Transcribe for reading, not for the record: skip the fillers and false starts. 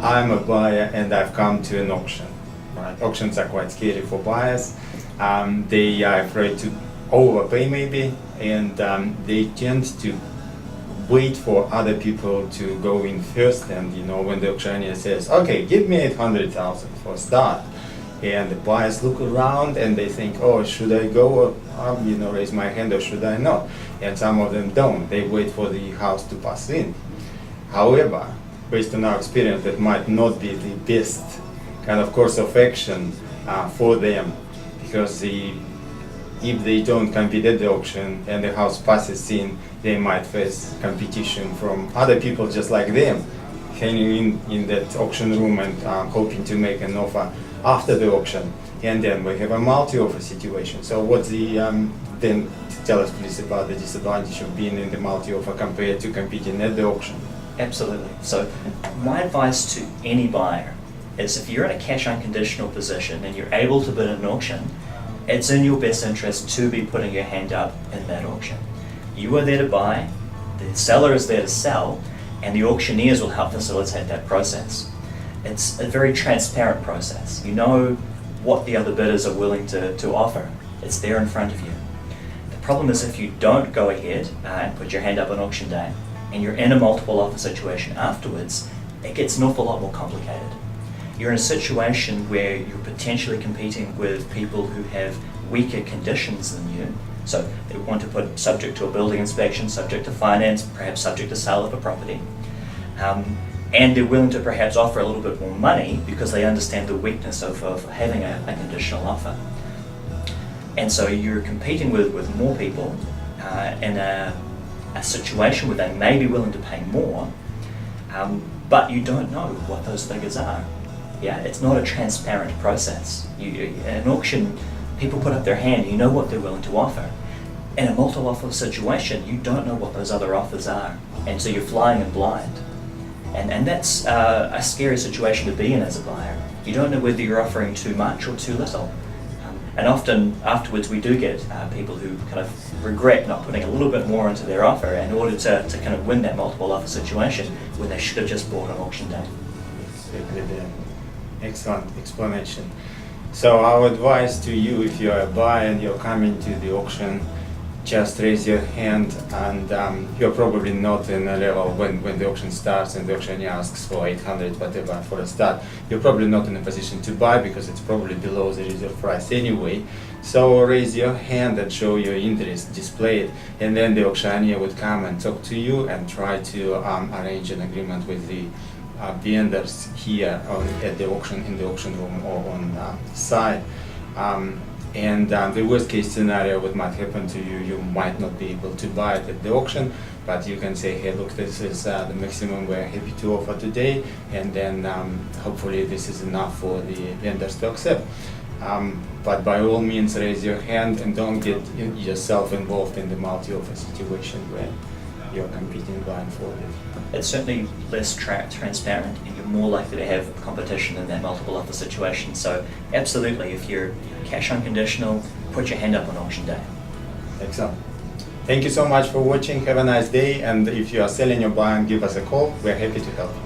I'm a buyer and I've come to an auction. Right? Auctions are quite scary for buyers. They are afraid to overpay maybe, and they tend to wait for other people to go in first. And when the auctioneer says, okay, give me 800,000 for a start, and the buyers look around and they think, oh, should I go or raise my hand, or should I not? And some of them don't. They wait for the house to pass in. However, based on our experience, that might not be the best kind of course of action for them, because if they don't compete at the auction and the house passes in, they might face competition from other people just like them, hanging in that auction room and hoping to make an offer after the auction. And then we have a multi-offer situation. So what's then tell us please about the disadvantage of being in the multi-offer compared to competing at the auction? Absolutely. So my advice to any buyer is, if you're in a cash unconditional position and you're able to bid at an auction, it's in your best interest to be putting your hand up in that auction. You are there to buy, the seller is there to sell, and the auctioneers will help facilitate that process. It's a very transparent process. You know what the other bidders are willing to offer. It's there in front of you. The problem is, if you don't go ahead and put your hand up on auction day, and you're in a multiple offer situation afterwards, it gets an awful lot more complicated. You're in a situation where you're potentially competing with people who have weaker conditions than you. So they want to put subject to a building inspection, subject to finance, perhaps subject to sale of a property. And they're willing to perhaps offer a little bit more money because they understand the weakness of having a conditional offer. And so you're competing with more people in a situation where they may be willing to pay more, but you don't know what those figures are. Yeah, it's not a transparent process. In an auction, people put up their hand, you know what they're willing to offer. In a multiple offer situation, you don't know what those other offers are, and so you're flying in blind. And that's a scary situation to be in as a buyer. You don't know whether you're offering too much or too little. And often afterwards we do get people who kind of regret not putting a little bit more into their offer in order to kind of win that multiple offer situation where they should have just bought on auction day. Excellent explanation. So our advice to you, if you're a buyer and you're coming to the auction, just raise your hand, and you're probably not in a level when the auction starts and the auctioneer asks for 800 whatever for a start, you're probably not in a position to buy because it's probably below the reserve price anyway. So raise your hand and show your interest, display it, and then the auctioneer would come and talk to you and try to arrange an agreement with the vendors here at the auction, in the auction room or on site. And the worst case scenario, what might happen to you, you might not be able to buy it at the auction, but you can say, hey, look, this is the maximum we're happy to offer today, and then hopefully this is enough for the vendors to accept. But by all means, raise your hand and don't get yourself involved in the multi-offer situation where you're competing blindfolded. It's certainly less transparent, and you're more likely to have competition in that multiple offer situation. So absolutely, if you're cash unconditional, put your hand up on auction day. Excellent. Thank you so much for watching. Have a nice day, and if you are selling or buying, give us a call. We're happy to help you.